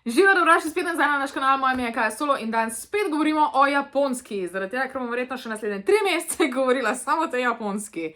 Živa, dobrodošli spet nazaj na naš kanal, moje ime je Kaja Solo in danes spet govorimo o japonski, zaradi tega, ker bom verjetno še naslednje 3 mesece govorila samo o tej japonski.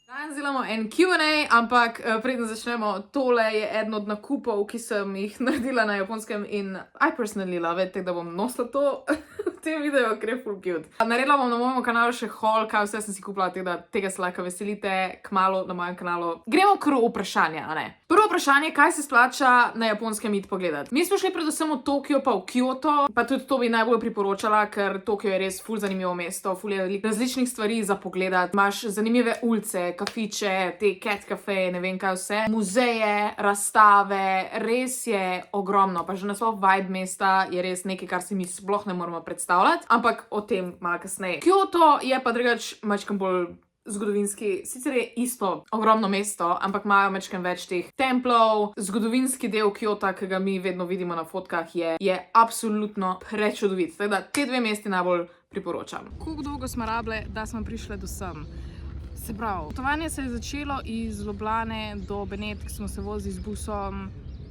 Danes delamo en Q&A, ampak preden začnemo, tole je eden od nakupov, ki sem jih naredila na japonskem in I personally love it, da bom nosila to v tem videu, ker je full cute. Naredila bom na mojem kanalu še haul, kaj vse sem si kupila, tega se lahko veselite kmalu na mojem kanalu. Gremo kar v vprašanje, a ne? Prvo vprašanje, kaj se splača na japonskem iti pogledat? Mi smo šli predvsem v Tokio pa v Kyoto, pa tudi to bi najbolj priporočala, ker Tokio je res ful zanimivo mesto, ful je različnih stvari za pogledat. Imaš zanimive ulice, kafiče, te cat cafe, ne vem kaj vse, muzeje, razstave, res je ogromno, pa že nasploh vibe mesta je res nekaj, kar si mi sploh ne moramo predstavljati, ampak o tem malo kasneje. Kyoto je pa drugače majčkeno bolj zgodovinski, sicer je isto ogromno mesto, ampak imajo majčkeno več teh templov. Zgodovinski del Kyota, ki ga mi vedno vidimo na fotkah, je absolutno prečudovit. Tako da te dve mesti najbolj priporočam. Koliko dolgo smo rabile, da smo prišli do sem? Se pravi, potovanje se je začelo iz Ljubljane do Benetk, smo se vozili z busom,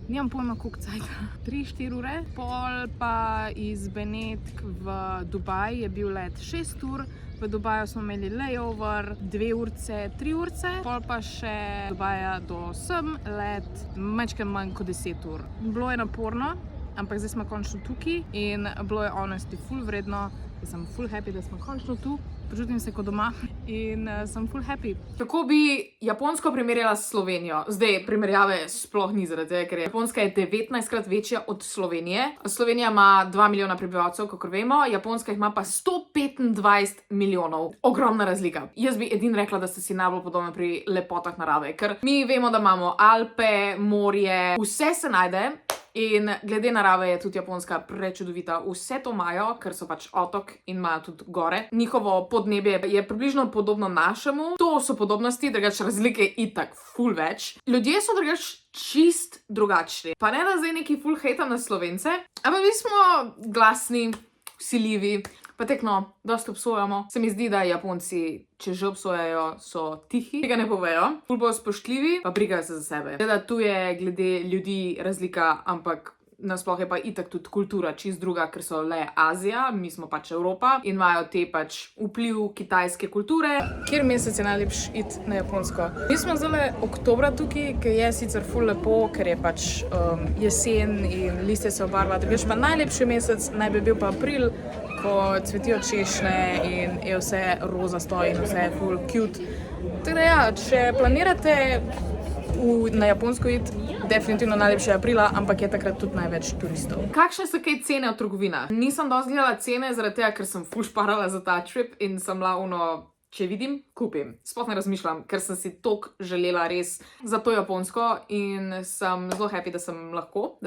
nimam pojma koliko cajta, 3-4 ure. Pol pa iz Benetk v Dubaj je bil let 6 ur, v Dubaju smo imeli layover 2 urce, 3 urce, pol pa še Dubaja do sem let majčkeno manj kot 10 ur. Bilo je naporno, ampak zdaj smo končno tukaj in bilo je honestly ful vredno. Jaz sem ful happy, da smo končno tu. Počutim se kot doma in sem ful happy. Kako bi Japonsko primerjala s Slovenijo? Zdaj, primerjave sploh ni zaradi tega, ker Japonska je 19-krat večja od Slovenije. Slovenija ima 2 milijona prebivalcev, kakor vemo, Japonska jih ima pa 125 milijonov. Ogromna razlika. Jaz bi edin rekla, da ste si najbolj podobni pri lepotah narave, ker mi vemo, da imamo Alpe, morje, vse se najde. In glede narave je tudi Japonska prečudovita. Vse to imajo, ker so pač otok in imajo tudi gore. Njihovo podnebje je približno podobno našemu. To so podobnosti, drugače razlike itak ful več. Ljudje so drugače čist drugačni. Pa ne da zdaj neki ful hejta na Slovence, ampak mi smo glasni, vsiljivi, pa tekno, dosti obsojamo. Se mi zdi, da Japonci, če že obsojajo, so tihi, tega ne povejo, ful bolj spoštljivi, pa brigajo se za sebe. Gleda, tu je glede ljudi razlika, ampak nasploh je pa itak tudi kultura čist druga, ker so le Azija, mi smo pač Evropa in imajo te pač vpliv kitajske kulture. Kjer mesec je najlepši iti na Japonsko? Mi smo zdaj oktobra tukaj, ki je sicer ful lepo, ker je pač jesen in listje se obarva, drugače pa najlepši mesec naj bi bil pa april, ko cvetijo češnje in je vse rozasto in vse je ful cute. Tako da ja, če planirate na Japonsko iti, definitivno najlepše aprila, ampak je takrat tudi največ turistov. Kakšne so kaj cene v trgovinah? Nisem dosti gledala cene, zaradi tega, ker sem ful šparala za ta trip in sem bila če vidim, kupim. Sploh ne razmišljam, ker sem si toliko želela res za to Japonsko in sem zelo happy, da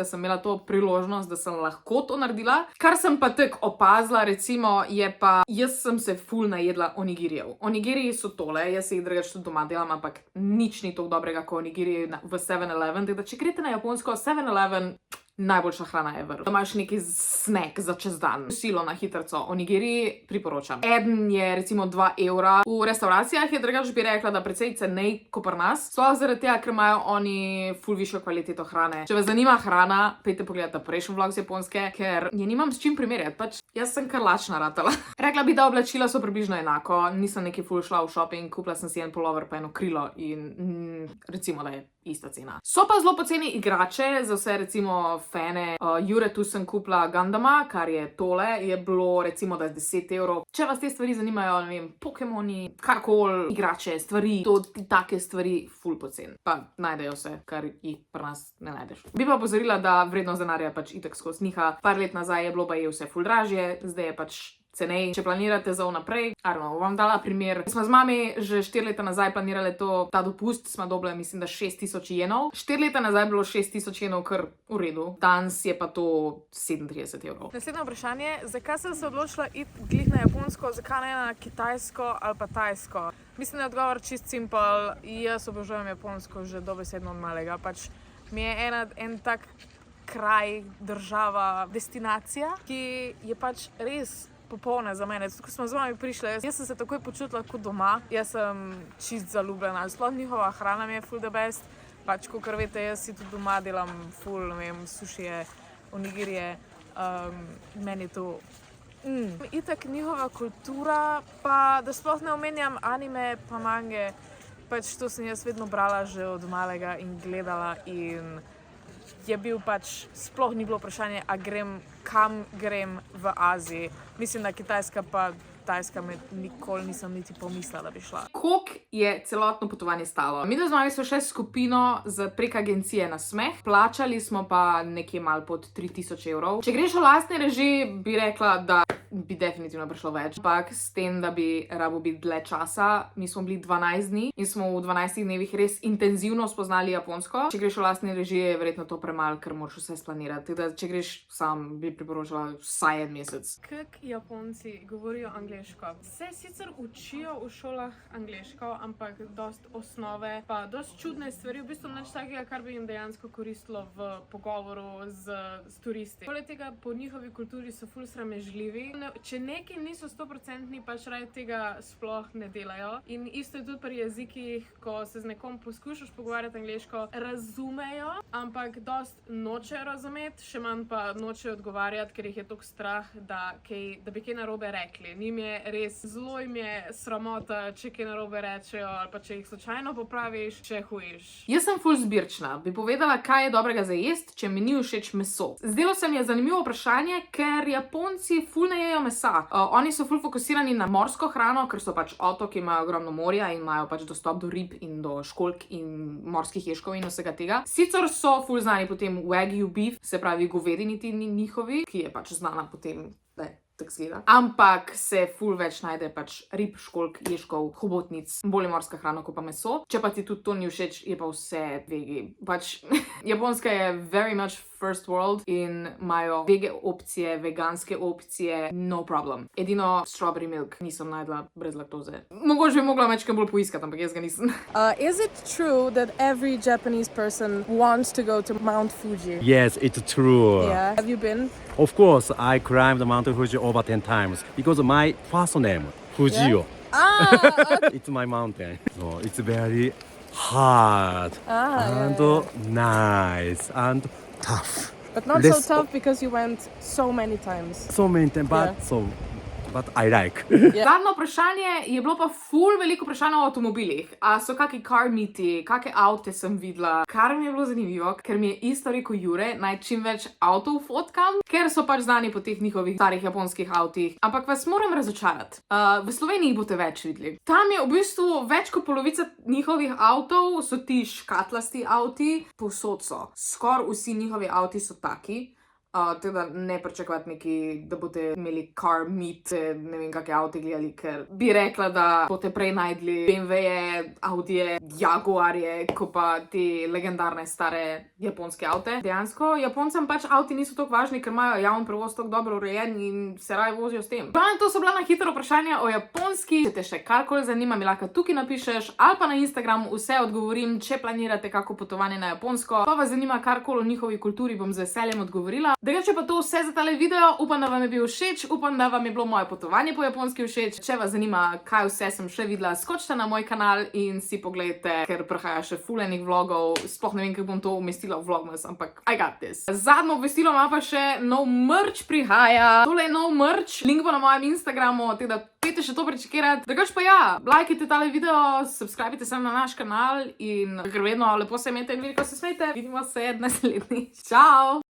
sem imela to priložnost, da sem lahko to naredila. Kar sem pa tako opazila, recimo, je pa, jaz sem se ful najedla onigirijev. Onigiriji so tole, jaz jih drugače tudi doma delam, ampak nič ni toliko dobrega kot onigiri v 7-Eleven. Tako da, če greste na Japonsko, 7-Eleven najboljša hrana ever. Da imaš neki snack za čez dan. Silo na hitrco. Onigiri priporočam. Eden je recimo 2 evra. V restauracijah je drugače bi rekla, da precej cenej kot pri nas. Sploh zaradi tega, ker imajo oni ful višjo kvaliteto hrane. Če vas zanima hrana, pojdite pogledati prejšnji vlog z Japonske, ker je nimam s čim primerjati. Pač jaz sem kar lačna ratala. Rekla bi, da oblačila so približno enako. Nisem neki ful šla v shopping, kupila sem si en pullover pa eno krilo in recimo, da je ista cena. So pa zelo poceni igrače za vse recimo fane. Jure, tu sem kupila Gundama, kar je tole, je bilo recimo, da je 10 evrov. Če vas te stvari zanimajo, ne vem, Pokemoni, karkoli, igrače, stvari, to take stvari ful poceni. Pa najdejo se, kar jih pri nas ne najdeš. Bi pa opozorila, da vrednost denarja pač itak skozi niha. Par let nazaj je bilo pa vse ful dražje, zdaj je pač cenej. Če planirate za vnaprej, vam dala primer. Smo z mami že 4 leta nazaj planirali ta dopust, smo dobili, mislim, da 6000 jenov. 4 leta nazaj je bilo 6000 jenov kar v redu. Danes je pa to 37 evrov. Naslednje vprašanje, zakaj sem se odločila iti glih na Japonsko, zakaj ne na Kitajsko ali pa Tajsko? Mislim, da je odgovor čist simpel. Jaz obožujem Japonsko že dobesedno od malega. Pač mi je en tak kraj, država, destinacija, ki je pač res popolne za mene. Ko smo z vami prišli, jaz sem se takoj počutila kot doma. Jaz sem čist zaljubljena. Sploh njihova hrana mi je full the best. Pač, kakor veste, jaz si tudi doma delam full, ne vem, sušije, onigirije. Meni je to... Itak njihova kultura, pa da sploh ne omenjam anime pa mange, pač to sem jaz vedno brala že od malega in gledala in je bil pač, sploh ni bilo vprašanje, kam grem v Aziji. Mislim, da Kitajska pa Tajska me nikoli nisem niti pomislila, da bi šla. Koliko je celotno potovanje stalo? Mi z vami smo še skupino prek agencije Nasmeh, plačali smo pa nekje malo pod 3000 evrov. Če greš v lastni režiji, bi rekla, da bi definitivno prišlo več. Ampak s tem, da bi rabo biti dlje časa, mi smo bili 12 dni in smo v 12 dnevih res intenzivno spoznali Japonsko. Če greš v lastni režiji, je verjetno to premalo, ker moraš vse splanirati. Teda, če greš sam, bi priporočala vsaj en mesec. Kako Japonci govorijo angleško? Se sicer učijo v šolah angleško, ampak dost osnove, pa dost čudne stvari, v bistvu nič takega, kar bi jim dejansko koristilo v pogovoru z turisti. Poleg tega, po njihovi kulturi so ful sramežljivi. Če neki niso 100%, pač raje tega sploh ne delajo. In isto je tudi pri jezikih, ko se z nekom poskušaš pogovarjati angleško, razumejo, ampak dost nočejo razumeti, še manj pa nočejo odgovarjati, ker jih je toliko strah, da bi kaj narobe rekli. Njim je res zelo jim je sramota, če kaj narobe rečejo, ali pa če jih slučajno popraviš, če hujiš. Jaz sem ful zbirčna. Bi povedala, kaj je dobrega za jesti, če mi ni všeč meso. Zdelo se mi je zanimivo vprašanje, ker Japonci ful ne jejo mesa. Oni so ful fokusirani na morsko hrano, ker so pač otoki, imajo ogromno morja in imajo pač dostop do rib in do školjk in morskih ježkov in vsega tega. Sicer so ful znani potem wagyu beef, se pravi govedini njihovi, ki je pač znana potem, ampak se ful več najde pač rib, školjk, ježkov, hobotnic, bolj morska hrana kot pa meso. Če pa ti tudi to ni všeč, je pa vse vegi. Pač Japonska je very much first world in imajo vege opcije, veganske opcije, no problem. Edino strawberry milk nisem najdla brez laktoze. Mogoče bi mogla mečkaj bolj poiskati, ampak jaz ga nisem. Is it true that every Japanese person wants to go to Mount Fuji? Yes, it's true. Yeah. Have you been? Of course, I climbed Mount Fuji over 10 times because my first name, Fujio. Okay. It's my mountain. So it's very hard and nice and tough. But not so tough because you went so many times. So many times, but I like. Zadnje vprašanje je bilo pa ful veliko vprašanj o avtomobilih. A so kaki car meeti, kake avte sem videla. Kar mi je bilo zanimivo, ker mi je isto rekel Jure, naj čim več avtov fotkam, ker so pač znani po teh njihovih starih japonskih avtih. Ampak vas moram razočarati. V Sloveniji boste več videli. Tam je v bistvu več kot polovica njihovih avtov so ti škatlasti avti, povsod so. Skoraj vsi njihovi avti so taki. Teda ne pričakovati neki, da boste imeli car meet, ne vem kakšne avte gledali, ker bi rekla, da boste prej najdli BMW-je, Audije, Jaguarje, ko pa te legendarne stare japonske avte. Dejansko, Japoncem pač avti niso toliko važni, ker imajo javni prevoz toliko dobro urejen in se raje vozijo s tem. To so bila na hitro vprašanja o Japonski. Če te še karkoli zanima, mi lahko tukaj napišeš ali pa na Instagramu vse odgovorim, če planirate kako potovanje na Japonsko. Pa vas zanima karkoli o njihovi kulturi, bom z veseljem odgovorila. Drugače pa to vse za tale video, upam, da vam je bil všeč, upam, da vam je bilo moje potovanje po Japonski všeč. Če vas zanima, kaj vse sem še videla, skočite na moj kanal in si pogledajte, ker prihaja še ful enih vlogov. Sploh ne vem, kako bom to umestila v vlogmas, ampak I got this. Zadnjo obvestilo ima pa še nov merch prihaja. Tole je nov merch, link bo na mojem Instagramu, tako da pejte še to prečekirati. Drugače pa ja, lajkajte tale video, subscribite se na naš kanal in ker vedno lepo se imejte in veliko se smejte. Vidimo se naslednjič. Čau!